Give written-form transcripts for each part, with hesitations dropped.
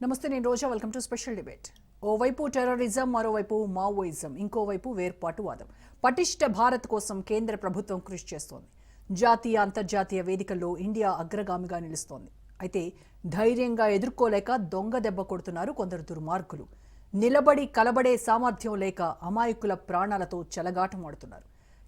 నమస్తే, నేను Roja. Welcome to special debate. ఓవైపు టెర్రరిజం, మరోవైపు మావోయిజం, ఇంకోవైపు వేర్పాటువాదం. పటిష్ట భారత్ కోసం కేంద్ర ప్రభుత్వం కృషి చేస్తోంది. జాతీయ అంతర్జాతీయ వేదికల్లో ఇండియా అగ్రగామిగా నిలుస్తోంది. అయితే ధైర్యంగా ఎదుర్కోలేక దొంగ దెబ్బ కొడుతున్నారు కొందరు దుర్మార్గులు. నిలబడి కలబడే సామర్థ్యం లేక అమాయకుల ప్రాణాలతో చెలగాటమాడుతున్నారు.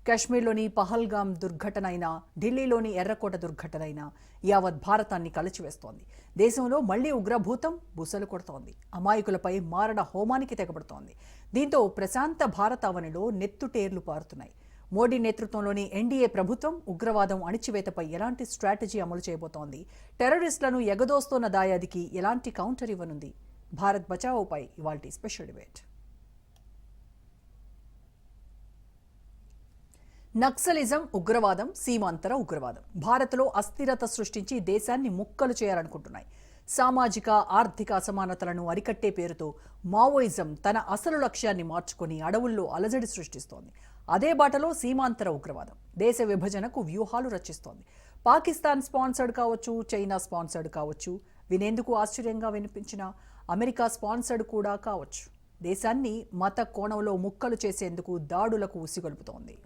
కాశ్మీర్లోని పహల్గామ్ దుర్ఘటన అయినా, ఢిల్లీలోని ఎర్రకోట దుర్ఘటన అయినా యావత్ భారతాన్ని కలిచివేస్తోంది. దేశంలో మళ్లీ ఉగ్రభూతం బుసలు కొడుతోంది. అమాయకులపై మారణ హోమానికి తెగబడుతోంది. దీంతో ప్రశాంత భారతావనిలో నెత్తుటేర్లు పారుతున్నాయి. మోడీ నేతృత్వంలోని ఎన్డీఏ ప్రభుత్వం ఉగ్రవాదం అణిచివేతపై ఎలాంటి స్ట్రాటజీ అమలు చేయబోతోంది? టెర్రరిస్టులను ఎగదోస్తోన్న దాయాదికి ఎలాంటి కౌంటర్ ఇవ్వనుంది? భారత్ బచావోపై ఇవాల్టి స్పెషల్ డిబేట్. నక్సలిజం, ఉగ్రవాదం, సీమాంతర ఉగ్రవాదం భారత్లో అస్థిరత సృష్టించి దేశాన్ని ముక్కలు చేయాలనుకుంటున్నాయి. సామాజిక ఆర్థిక అసమానతలను అరికట్టే పేరుతో మావోయిజం తన అసలు లక్ష్యాన్ని మార్చుకొని అడవుల్లో అలజడి సృష్టిస్తోంది. అదే బాటలో సీమాంతర ఉగ్రవాదం దేశ విభజనకు వ్యూహాలు రచిస్తోంది. పాకిస్తాన్ స్పాన్సర్డ్ కావచ్చు, చైనా స్పాన్సర్డ్ కావచ్చు, వినేందుకు ఆశ్చర్యంగా వినిపించిన అమెరికా స్పాన్సర్డ్ కూడా కావచ్చు. దేశాన్ని మత కోణంలో ముక్కలు చేసేందుకు దాడులకు ఉసిగొల్పుతోంది.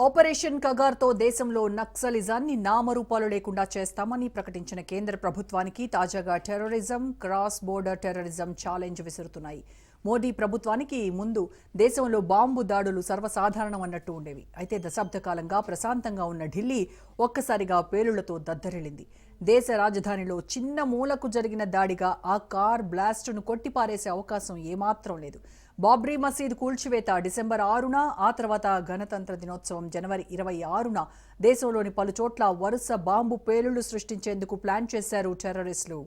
ఆపరేషన్ కగార్తో దేశంలో నక్సలిజాన్ని నామరూపాలు లేకుండా చేస్తామని ప్రకటించిన కేంద్ర ప్రభుత్వానికి తాజాగా terrorism, cross border terrorism challenge విసురుతున్నాయి. మోదీ ప్రభుత్వానికి ముందు దేశంలో బాంబు దాడులు సర్వసాధారణం అన్నట్టు ఉండేవి. అయితే దశాబ్ద కాలంగా ప్రశాంతంగా ఉన్న ఢిల్లీ ఒక్కసారిగా పేలుళ్లతో దద్దరిల్లింది. దేశ రాజధానిలో చిన్న మూలకు జరిగిన దాడిగా ఆ కార్ బ్లాస్ట్ను కొట్టిపారేసే అవకాశం ఏమాత్రం లేదు. బాబ్రీ మసీద్ కూల్చివేత డిసెంబర్ 6న, ఆ తర్వాత గణతంత్ర దినోత్సవం జనవరి 26న దేశంలోని పలు చోట్ల వరుస బాంబు పేలుళ్లు సృష్టించేందుకు ప్లాన్ చేశారు టెర్రరిస్టులు.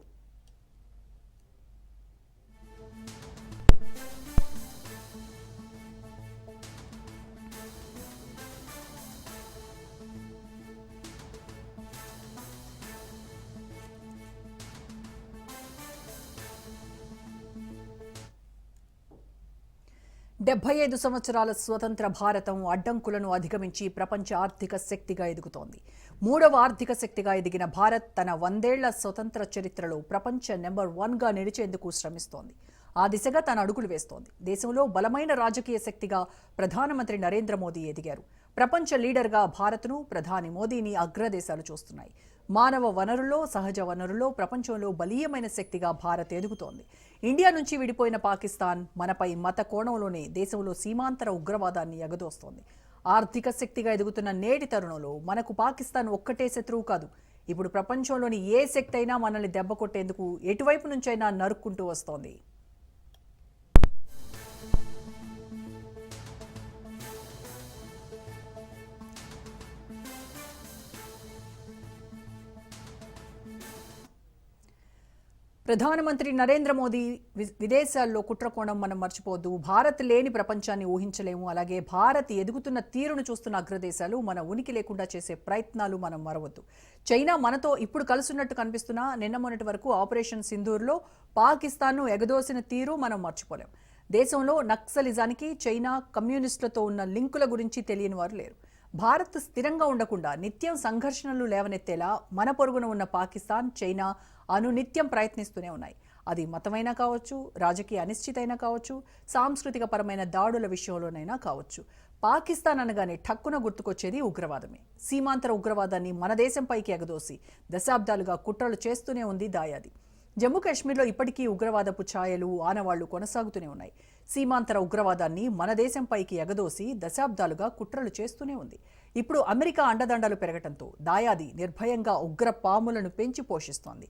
డెబ్బై 75 సంవత్సరాల స్వతంత్ర భారతం అడ్డంకులను అధిగమించి ప్రపంచ ఆర్థిక శక్తిగా ఎదుగుతోంది. మూడవ ఆర్థిక శక్తిగా ఎదిగిన భారత్ తన 100 ఏళ్ల స్వతంత్ర చరిత్రలో ప్రపంచ నెంబర్ 1గా నిలిచేందుకు శ్రమిస్తోంది. ఆ దిశగా తన అడుగులు వేస్తోంది. దేశంలో బలమైన రాజకీయ శక్తిగా ప్రధానమంత్రి నరేంద్ర మోదీ ఎదిగారు. ప్రపంచ లీడర్గా భారత్ను, ప్రధాని మోదీని అగ్రదేశాలు చూస్తున్నాయి. మానవ వనరుల్లో, సహజ వనరుల్లో ప్రపంచంలో బలీయమైన శక్తిగా భారత్ ఎదుగుతోంది. ఇండియా నుంచి విడిపోయిన పాకిస్తాన్ మనపై మత కోణంలోనే దేశంలో సీమాంతర ఉగ్రవాదాన్ని ఎగదోస్తోంది. ఆర్థిక శక్తిగా ఎదుగుతున్న నేటి తరుణంలో మనకు పాకిస్తాన్ ఒక్కటే శత్రువు కాదు. ఇప్పుడు ప్రపంచంలోని ఏ శక్తి అయినా మనల్ని దెబ్బ కొట్టేందుకు ఎటువైపు నుంచైనా నరుక్కుంటూ వస్తోంది. ప్రధానమంత్రి నరేంద్ర మోదీ విదేశాల్లో కుట్రకోణం మనం మర్చిపోద్దు. భారత్ లేని ప్రపంచాన్ని ఊహించలేము. అలాగే భారత్ ఎదుగుతున్న తీరును చూస్తున్న అగ్రదేశాలు మన ఉనికి లేకుండా చేసే ప్రయత్నాలు మనం మరవద్దు. చైనా మనతో ఇప్పుడు కలుసున్నట్టు కనిపిస్తున్నా నిన్న మొన్నటి వరకు ఆపరేషన్ సింధూర్లో పాకిస్తాన్ను ఎగదోసిన తీరు మనం మర్చిపోలేం. దేశంలో నక్సలిజానికి చైనా కమ్యూనిస్టులతో ఉన్న లింకుల గురించి తెలియని వారు లేరు. భారత్ స్థిరంగా ఉండకుండా నిత్యం సంఘర్షణలు లేవనెత్తేలా మన పొరుగున ఉన్న పాకిస్తాన్, చైనా అనునిత్యం ప్రయత్నిస్తూనే ఉన్నాయి. అది మతమైనా కావచ్చు, రాజకీయ అనిశ్చితైనా కావచ్చు, సాంస్కృతిక పరమైన దాడుల విషయంలోనైనా కావచ్చు. పాకిస్తాన్ అనగానే ఠక్కున గుర్తుకొచ్చేది ఉగ్రవాదమే. సీమాంతర ఉగ్రవాదాన్ని మన దేశంపైకి ఎగదోసి దశాబ్దాలుగా కుట్రలు చేస్తూనే ఉంది దాయాది. జమ్మూ కాశ్మీర్లో ఇప్పటికీ ఉగ్రవాదపు ఛాయలు, ఆనవాళ్లు కొనసాగుతూనే ఉన్నాయి. సీమాంతర ఉగ్రవాదాన్ని మన దేశంపైకి ఎగదోసి దశాబ్దాలుగా కుట్రలు చేస్తూనే ఉంది. ఇప్పుడు అమెరికా అండదండలు పెరగటంతో దాయాది నిర్భయంగా ఉగ్ర పాములను పెంచి పోషిస్తోంది.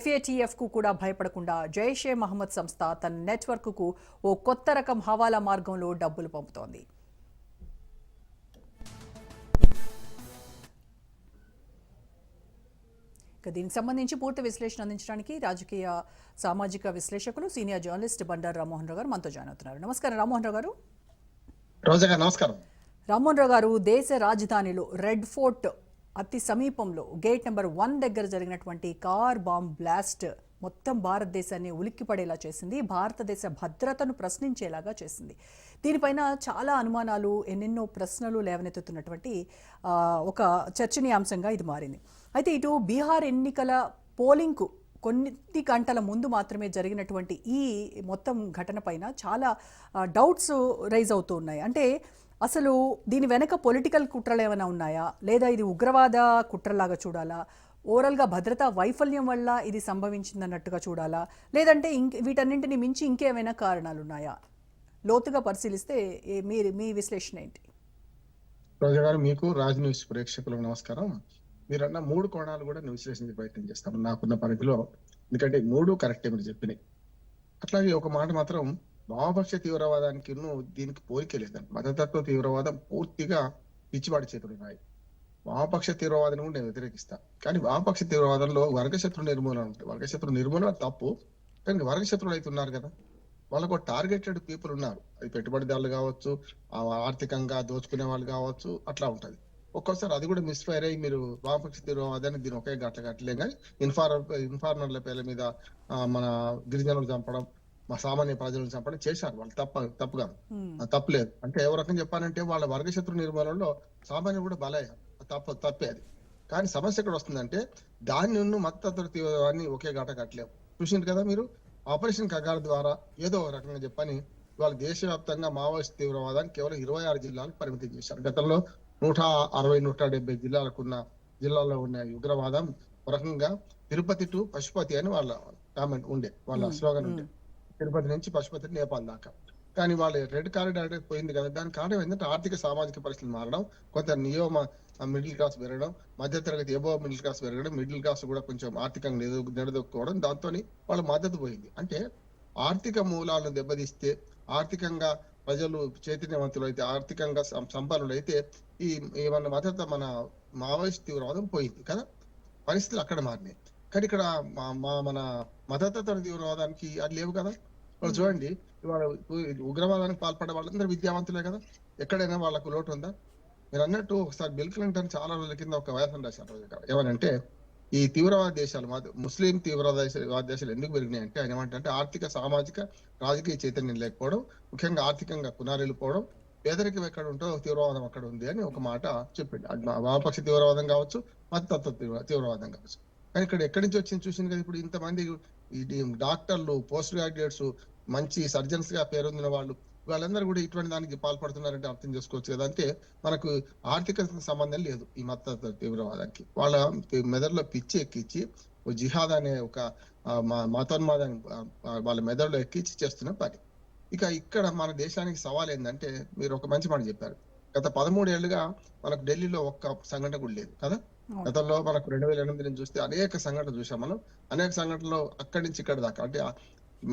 FATFకు కూడా భయపడకుండా జైషే మహమ్మద్ సంస్థ తన నెట్వర్క్కు ఓ కొత్త రకం హవాలా మార్గంలో డబ్బులు పంపుతోంది. దీనికి సంబంధించి పూర్తి విశ్లేషణ అందించడానికి రాజకీయ సామాజిక విశ్లేషకులు సీనియర్ జర్నలిస్ట్ బండారు రామ్మోహన్ రావు గారు మనతో జాయిన్ అవుతున్నారు. నమస్కారం రామ్మోహన్ రావు గారు. రోజా గారు నమస్కారం. రామ్మోహన్ రావు గారు, దేశ రాజధానిలో రెడ్ ఫోర్ట్ అతి సమీపంలో గేట్ నెంబర్ 1 దగ్గర జరిగినటువంటి కార్ బాంబ్ బ్లాస్ట్ మొత్తం భారతదేశాన్ని ఉలిక్కిపడేలా చేసింది. భారతదేశ భద్రతను ప్రశ్నించేలాగా చేసింది. దీనిపైన చాలా అనుమానాలు, ఎన్నెన్నో ప్రశ్నలు లేవనెత్తుతున్నటువంటి ఒక చర్చనీయాంశంగా ఇది మారింది. అయితే ఇటు బీహార్ ఎన్నికల పోలింగ్కు కొన్ని గంటల ముందు మాత్రమే జరిగినటువంటి ఈ మొత్తం ఘటన పైన చాలా డౌట్స్ రైజ్ అవుతూ ఉన్నాయి. అంటే అసలు దీని వెనక పొలిటికల్ కుట్రలు ఏమైనా ఉన్నాయా, లేదా ఇది ఉగ్రవాద కుట్రలాగా చూడాలా, ఓవరాల్గా భద్రతా వైఫల్యం వల్ల ఇది సంభవించిందన్నట్టుగా చూడాలా, లేదంటే వీటన్నింటిని మించి ఇంకేమైనా కారణాలు ఉన్నాయా? లోతుగా పరిశీలిస్తే మీ విశ్లేషణ ఏంటి? రోజా గారు, మీకు రాజ్ న్యూస్ ప్రేక్షకులకు నమస్కారం. మీరన్న 3 కోణాలు కూడా నేను విశ్లేషించే ప్రయత్నం చేస్తాను నాకున్న పరిధిలో. ఎందుకంటే 3 కరెక్టే మీరు చెప్పినాయి. అట్లాగే ఒక మాట మాత్రం, వామపక్ష తీవ్రవాదానికి దీనికి పోలికే లేదండి. మతతత్వ తీవ్రవాదం పూర్తిగా పిచ్చివాడి చేతులు ఉన్నాయి. వామపక్ష తీవ్రవాదాన్ని కూడా నేను వ్యతిరేకిస్తా. కానీ వామపక్ష తీవ్రవాదంలో వర్గశత్రు నిర్మూలన ఉంటుంది. వర్గశత్రు నిర్మూలన తప్పు, కానీ వర్గశత్రులు అయితే ఉన్నారు కదా, వాళ్ళకు టార్గెటెడ్ పీపుల్ ఉన్నారు. అది పెట్టుబడిదారులు కావచ్చు, ఆర్థికంగా దోచుకునే వాళ్ళు కావచ్చు, అట్లా ఉంటది. ఒక్కోసారి అది కూడా మిస్ఫైర్ అయ్యి మీరు వామపక్ష తీవ్రవాదాన్ని దీని ఒకే గట్ల కట్టలేం. కానీ ఇన్ఫార్మర్ల పేర్ల మీద మన గిరిజనులు చంపడం, మా సామాన్య ప్రజలను చంపడం చేశారు వాళ్ళు. తప్పుగా తప్పులేదు. అంటే ఏ రకం చెప్పాలంటే వాళ్ళ వర్గశత్రు నిర్మూలనలో సామాన్యులు కూడా బలయ్యారు. తప్పే అది. కానీ సమస్య ఎక్కడ వస్తుందంటే, దాన్ని మతతత్వ తీవ్రవాదాన్ని ఒకే గట్ట కట్టలేము. చూసింది కదా మీరు, ఆపరేషన్ కగార్ ద్వారా ఏదో ఒక రకంగా చెప్పని ఇవాళ దేశవ్యాప్తంగా మావోయిస్ట్ తీవ్రవాదాన్ని కేవలం 26 జిల్లాలకు పరిమితం చేశారు. గతంలో 160-170 జిల్లాల్లో ఉన్న ఉగ్రవాదం ఒక రకంగా తిరుపతి టు పశుపతి అని వాళ్ళ కామెంట్ ఉండే, వాళ్ళ స్లోగన్ ఉండే. తిరుపతి నుంచి పశుపతి, నేపాల్ దాకా. కానీ వాళ్ళు రెడ్ కారిడార్ పోయింది కదా. దానికి కారణం ఏంటంటే ఆర్థిక సామాజిక పరిస్థితులు మారడం, కొంత మిడిల్ క్లాస్ పెరగడం, మధ్యతరగతి ఎబో మిడిల్ క్లాస్ పెరగడం, మిడిల్ క్లాస్ కూడా కొంచెం ఆర్థికంగా నిలదొక్కుకోవడం, దాంతో వాళ్ళ మద్దతు పోయింది. అంటే ఆర్థిక మూలాలను దెబ్బతీస్తే, ఆర్థికంగా ప్రజలు చైతన్యవంతులు అయితే, ఆర్థికంగా సంపన్నులు అయితే మన మద్దతు, మన మావోయిస్ట్ తీవ్రవాదం పోయింది కదా. పరిస్థితులు అక్కడ మారినాయి. కానీ ఇక్కడ మన మతతత్వ తీవ్రవాదానికి అది లేవు కదా. వాళ్ళు చూడండి, ఇవాళ ఉగ్రవాదానికి పాల్పడే వాళ్ళందరూ విద్యావంతులే కదా. ఎక్కడైనా వాళ్ళకు లోటు ఉందా? మీరు అన్నట్టు ఒకసారి బిల్ క్లింటన్ చాలా రోజుల కింద ఒక వ్యాసం రాశారు. ఏమనంటే, ఈ తీవ్రవాద దేశాలు, ముస్లిం తీవ్రవాద దేశాలు ఎందుకు పెరిగినాయి అంటే, ఆయన ఏమంటే ఆర్థిక సామాజిక రాజకీయ చైతన్యం లేకపోవడం, ముఖ్యంగా ఆర్థికంగా కునారెళ్ళిపోవడం, పేదరికం ఎక్కడ ఉంటో తీవ్రవాదం అక్కడ ఉంది అని ఒక మాట చెప్పింది. అది వామపక్ష తీవ్రవాదం కావచ్చు, మతతత్వ తీవ్రవాదం కావచ్చు. కానీ ఇక్కడ ఎక్కడి నుంచి వచ్చింది చూసింది కదా. ఇప్పుడు ఇంతమంది డాక్టర్లు, పోస్ట్ గ్రాడ్యుయేట్స్, మంచి సర్జన్స్ గా పేరొందిన వాళ్ళు, వాళ్ళందరూ కూడా ఇటువంటి దానికి పాల్పడుతున్నారంటే అర్థం చేసుకోవచ్చు కదా. అంటే మనకు ఆర్థిక సంబంధం లేదు ఈ మత తీవ్రవాదానికి. వాళ్ళ మెదడులో పిచ్చి ఎక్కించి జిహాద్ అనే ఒక మతోన్మాదాన్ని వాళ్ళ మెదడులో ఎక్కించి చేస్తున్న పని. ఇక ఇక్కడ మన దేశానికి సవాల్ ఏంటంటే, మీరు ఒక మంచి మాట చెప్పారు. గత 13 ఏళ్లుగా మనకు ఢిల్లీలో ఒక్క సంఘటన కూడా లేదు కదా. గతంలో మనకు 2008 నుంచి చూస్తే అనేక సంఘటనలు చూసాం మనం. అనేక సంఘటనలు అక్కడి నుంచి ఇక్కడ దాకా, అంటే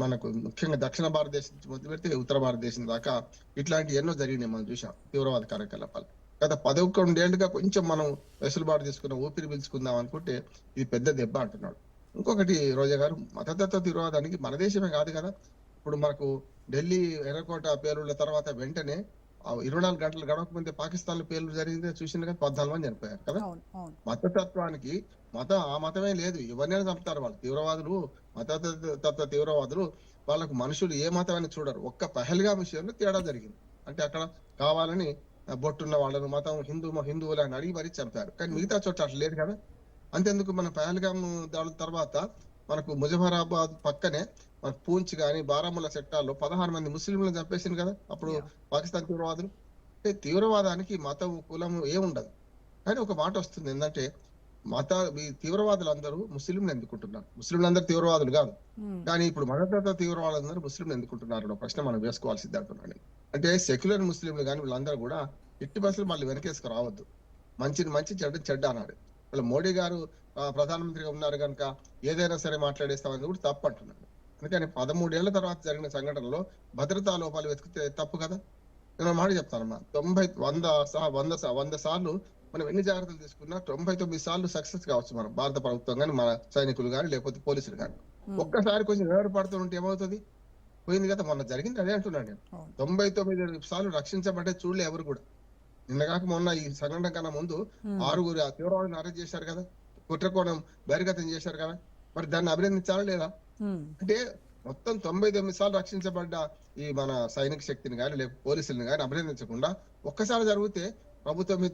మనకు ముఖ్యంగా దక్షిణ భారతదేశం నుంచి మొదలు పెడితే ఉత్తర భారతదేశం దాకా ఇట్లాంటి ఎన్నో జరిగినాయి మనం చూసాం తీవ్రవాద కార్యకలాపాలు. గత 11 ఏళ్లుగా కొంచెం మనం వెసులుబాటు తీసుకున్న ఊపిరి పీల్చుకుందాం అనుకుంటే ఇది పెద్ద దెబ్బ అంటున్నాడు. ఇంకొకటి రోజా గారు, మతతత్వ తీవ్రవాదానికి మన దేశమే కాదు కదా. ఇప్పుడు మనకు ఢిల్లీ ఎర్రకోట పేలుళ్ల తర్వాత వెంటనే 24 గంటలు గడవకముందే పాకిస్తాన్ లో పేర్లు జరిగిందే చూసింది కదా. 14 మంది చనిపోయారు కదా. మతతత్వానికి ఆ మతమే లేదు, ఎవరినైనా చంపుతారు వాళ్ళు. తీవ్రవాదులు, మతతత్వ తీవ్రవాదులు, వాళ్ళకు మనుషులు ఏ మతమైనా చూడరు. ఒక్క పహల్గామ్ విషయంలో తేడా జరిగింది. అంటే అక్కడ కావాలని బొట్టున్న వాళ్ళను మతం హిందువులు అని అడిగి మరీ చంపారు. కానీ మిగతా చోట్ల అట్లా లేదు కదా. అంతేందుకు మన పహల్గామ్ దాడుల తర్వాత మనకు ముజఫరాబాద్ పక్కనే మన పూంచ్ గాని, బారాముల్లా సెక్టార్లో 16 మంది ముస్లింలను చంపేసింది కదా అప్పుడు పాకిస్తాన్ తీవ్రవాదులు. అంటే తీవ్రవాదానికి మతం, కులము ఏముండదు. కానీ ఒక మాట వస్తుంది ఏంటంటే, ఈ తీవ్రవాదులు అందరూ ముస్లింలు ఎందుకుంటున్నారు? ముస్లింలందరూ తీవ్రవాదులు కాదు. కానీ ఇప్పుడు మతతత్వ తీవ్రవాదులందరూ ముస్లింలు ఎందుకుంటున్నారు ప్రశ్న మనం వేసుకోవాల్సింది అంటున్నాను. అంటే సెక్యులర్ ముస్లింలు కానీ వీళ్ళందరూ కూడా ఎట్టి బస్సులు మళ్ళీ వెనకేసుకు రావద్దు. మంచిని మంచి, చెడ్డ అన్నాడు. వీళ్ళ మోడీ గారు ప్రధానమంత్రిగా ఉన్నారు కనుక ఏదైనా సరే మాట్లాడేస్తామని కూడా తప్పు అంటున్నాడు. అందుకని 13 ఏళ్ల తర్వాత జరిగిన సంఘటనలో భద్రతా లోపాలు వెతికితే తప్పు కదా. నేను మాట చెప్తానమ్మా, 100 సార్లు మనం ఎన్ని జాగ్రత్తలు తీసుకున్నా 99 సార్లు సక్సెస్ కావచ్చు మనం, భారత ప్రభుత్వం కానీ, మన సైనికులు కానీ, లేకపోతే పోలీసులు కానీ. ఒక్కసారి కొంచెం పడుతూ ఉంటే ఏమవుతుంది? పోయింది కదా, మొన్న జరిగింది అదే అంటున్నాను నేను. అవును. 99 సార్లు రక్షించబడ్డే చూడలే ఎవరు కూడా. నిన్నగాక మొన్న ఈ సంఘటన కన్నా ముందు ఉమ్, 6 ఆ తీవ్రవాదిని అరెస్ట్ చేశారు కదా, కుట్రకోణం బహిర్గతం చేశారు కదా, మరి దాన్ని అభినందించాలా లేదా? ఉమ్, అంటే మొత్తం 99 సార్లు రక్షించబడ్డ ఈ మన సైనిక శక్తిని కానీ లేకపోతే పోలీసులను కానీ అభినందించకుండా ఒక్కసారి జరిగితే ప్రభుత్వం మీద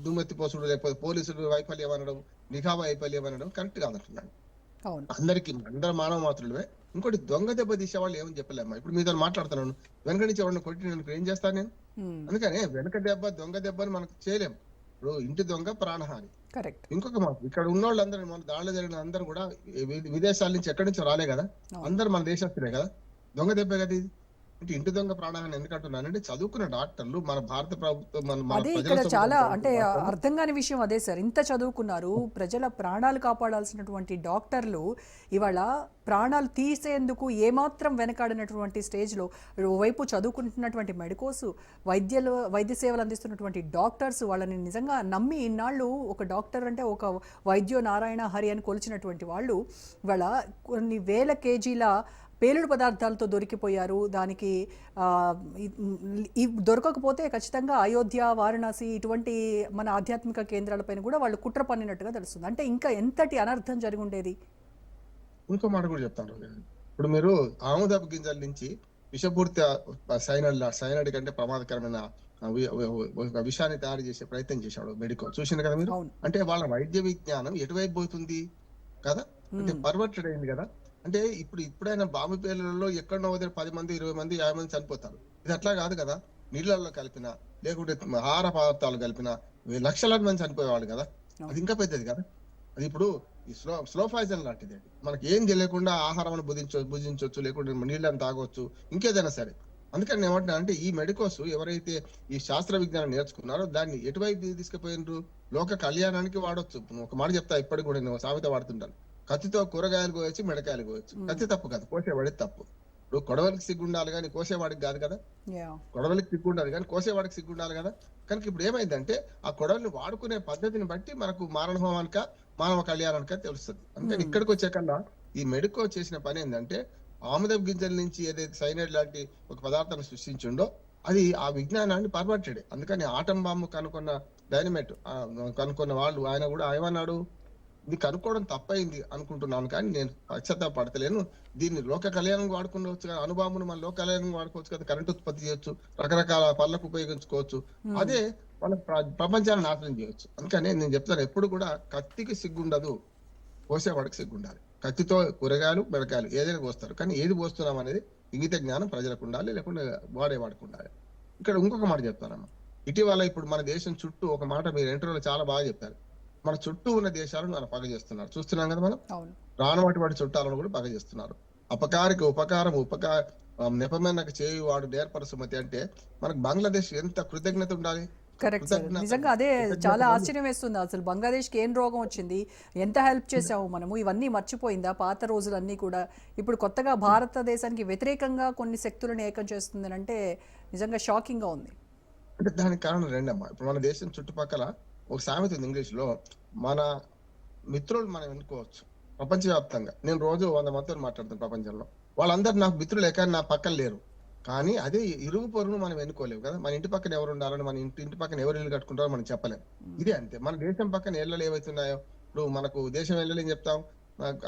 దుమ్మెత్తి పోసుడు, లేకపోతే పోలీసులు వైఫల్యం అనడం, నిఘా వైఫల్యం అనడం కరెక్ట్ కాదంటున్నాను. అవును. అందరు మానవ మాత్రులే. ఇంకోటి దొంగ దెబ్బ తీసేవాళ్ళు ఏమని చెప్పలేమ్మా. ఇప్పుడు మీతో మాట్లాడుతున్నాను, వెనక నుంచి ఎవరిని కొట్టి నేను ఏం చేస్తాను నేను? ఉమ్, అందుకనే వెనక దెబ్బ దొంగ దెబ్బని మనకు చేయలేము. ఇప్పుడు ఇంటి దొంగ ప్రాణహాని. కరెక్ట్. ఇంకొక మాట, ఇక్కడ ఉన్న వాళ్ళందరూ మన దాడులు జరిగిన అందరూ కూడా విదేశాల నుంచి ఎక్కడి నుంచో రాలే కదా, అవును. అందరు మన దేశస్తులే కదా. దొంగ దెబ్బే కదా ఇది. అంటే ఇంటి దొంగ ప్రాణహాని ఎందుకంటున్నానంటే చదువుకున్న డాక్టర్లు మన భారత ప్రభుత్వం మన అదే ప్రజల ఇక్కడ చాలా సొమ్ముతో అంటే డాక్టర్లు అర్థం కాని విషయం అదే సార్. ఇంత చదువుకున్నారు, ప్రజల ప్రాణాలు కాపాడాల్సినటువంటి డాక్టర్లు ఇవాళ ప్రాణాలు తీసేందుకు ఏమాత్రం వెనకాడినటువంటి స్టేజ్లో ఓవైపు చదువుకుంటున్నటువంటి మెడికోస్, వైద్య సేవలు అందిస్తున్నటువంటి డాక్టర్స్, వాళ్ళని నిజంగా నమ్మి ఇన్నాళ్ళు ఒక డాక్టర్ అంటే ఒక వైద్యో నారాయణ హరి అని కొలిచినటువంటి వాళ్ళు ఇవాళ కొన్ని వేల కేజీల పేలుడు పదార్థాలతో దొరికిపోయారు. దానికి దొరకకపోతే ఖచ్చితంగా అయోధ్య, వారణాసి ఇటువంటి మన ఆధ్యాత్మిక కేంద్రాలపైన కూడా వాళ్ళు కుట్ర పన్నినట్టుగా తెలుస్తుంది. అంటే ఇంకా ఎంతటి అనర్థం జరిగి ఉండేది. ఇంకో మాట కూడా చెప్తాను. ఇప్పుడు మీరు ఆముదపు గింజల నుంచి విషపూరిత సైనడ్ కంటే ప్రమాదకరమైన విషాన్ని తయారు చేసే ప్రయత్నం చేశాడు మెడికో, చూసింది కదా మీరు. అవును. అంటే వాళ్ళ వైద్య విజ్ఞానం ఎటువైపు పోతుంది కదా, అంటే పర్వర్టెడ్ అయింది కదా. అంటే ఇప్పుడైనా బాంబు పేలులలో ఎక్కడో 10 మంది 20 మంది 50 మంది చనిపోతారు. ఇది అట్లా కాదు కదా. నీళ్ళల్లో కలిపిన లేకుంటే ఆహార పదార్థాలు కలిపిన లక్షలాది మంది చనిపోయేవాళ్ళు కదా. అది ఇంకా పెద్దది కదా. అది ఇప్పుడు ఈ స్లో పాయిజన్ లాంటిది. అది మనకి ఏం తెలియకుండా ఆహారం భుజించవచ్చు, లేకుంటే నీళ్ళని తాగొచ్చు, ఇంకేదైనా సరే. అందుకని ఏమంటున్నా అంటే ఈ మెడికోస్ ఎవరైతే ఈ శాస్త్ర విజ్ఞానం నేర్చుకున్నారో దాన్ని ఎటువైపు తీసుకుపోయినరు, లోక కళ్యాణానికి వాడొచ్చు. ఒక మాట చెప్తా, ఇప్పటికి కూడా నేను సామెత వాడుతుంటాను. కత్తితో కూరగాయలు కోయచ్చు, మిడకాయలు కోయచ్చు. కత్తి తప్పు కాదు, కోసేవాడికి తప్పు. ఇప్పుడు కొడవలికి సిగ్గుండాలి కానీ కోసేవాడికి కాదు కదా. కొడవలికి సిగ్గుండాలి కానీ కోసేవాడికి సిగ్గుండాలి కదా. కనుక ఇప్పుడు ఏమైందంటే ఆ కొడవలిని వాడుకునే పద్ధతిని బట్టి మనకు మారణహోమానిక మానవ కళ్యాణానిక తెలుస్తుంది. అందుకని ఇక్కడికి వచ్చే కన్నా ఈ మెడికో చేసిన పని ఏంటంటే ఆముదపు గింజల నుంచి ఏదైతే సైనైడ్ లాంటి ఒక పదార్థాన్ని సృష్టించిండో అది ఆ విజ్ఞానాన్ని పర్వర్టెడ్. అందుకని ఆటం బాంబు కనుక్కున్న డైనమైట్ కనుక్కున్న వాళ్ళు ఆయన కూడా ఏమన్నాడు, ఇది కనుక్కోవడం తప్పైంది అనుకుంటున్నాను కానీ నేను పశ్చాత్తాపడతలేను, దీన్ని లోక కళ్యాణం వాడుకోవచ్చు కదా, అణుబాంబును మన లోక కళ్యాణం వాడుకోవచ్చు కదా, కరెంట్ ఉత్పత్తి చేయొచ్చు, రకరకాల పనులకు ఉపయోగించుకోవచ్చు, అదే మన ప్రపంచాన్ని నాశనం చేయొచ్చు. అందుకని నేను చెప్తాను, ఎప్పుడు కూడా కత్తికి సిగ్గుండదు, కోసేవాడికి సిగ్గుండాలి. కత్తితో కూరగాయలు మిరకాయలు ఏదైనా పోస్తారు, కానీ ఏది పోస్తున్నాం అనేది ఇంగిత జ్ఞానం ప్రజలకు ఉండాలి, లేకుంటే వాడేవాడికి ఉండాలి. ఇక్కడ ఇంకొక మాట చెప్తానమ్మా. ఇటీవల ఇప్పుడు మన దేశం చుట్టూ ఒక మాట మీరు ఇంటర్వ్యూలో చాలా బాగా చెప్పారు, మన చుట్టూ ఉన్న దేశాలను మనం పగ చేస్తున్నారు, చూస్తున్నాం కదా మనం. రానటువంటి చుట్టాలను కూడా పగ చేస్తున్నారు. అపకారికి ఉపకారం నెపమైన చేయి వాడు నేర్పర సుమతి అంటే మనకు బంగ్లాదేశ్ ఎంత కృతజ్ఞత ఉండాలి. కరెక్ట్ సార్, నిజంగా అదే చాలా ఆశ్చర్యం వేస్తుంది. అసలు బంగ్లాదేశ్కి ఏం రోగం వచ్చింది, ఎంత హెల్ప్ చేసాము మనము, ఇవన్నీ మర్చిపోయిందా పాత రోజులన్నీ కూడా? ఇప్పుడు కొత్తగా భారతదేశానికి వ్యతిరేకంగా కొన్ని శక్తులను ఏకం చేస్తుంది అంటే నిజంగా షాకింగ్ గా ఉంది. అంటే దానికి కారణం రెండమ్మా. ఇప్పుడు మన దేశం చుట్టుపక్కల ఒక సామెత ఉంది ఇంగ్లీష్ లో, మన మిత్రులు మనం ఎన్నుకోవచ్చు ప్రపంచవ్యాప్తంగా. నేను రోజు 100 మందితో మాట్లాడుతాను ప్రపంచంలో, వాళ్ళందరూ నాకు మిత్రులే కానీ నా పక్కన లేరు. కానీ అదే ఇరుగు పొరుగును మనం ఎన్నుకోలేము కదా. మన ఇంటి పక్కన ఎవరు ఉండాలని, మన ఇంటి పక్కన ఎవరు ఇల్లు కట్టుకుంటారో మనం చెప్పలేము. ఇదే అంతే, మన దేశం పక్కన ఏళ్ళు ఏవైతున్నాయో, ఇప్పుడు మనకు దేశం ఏం చెప్తాం,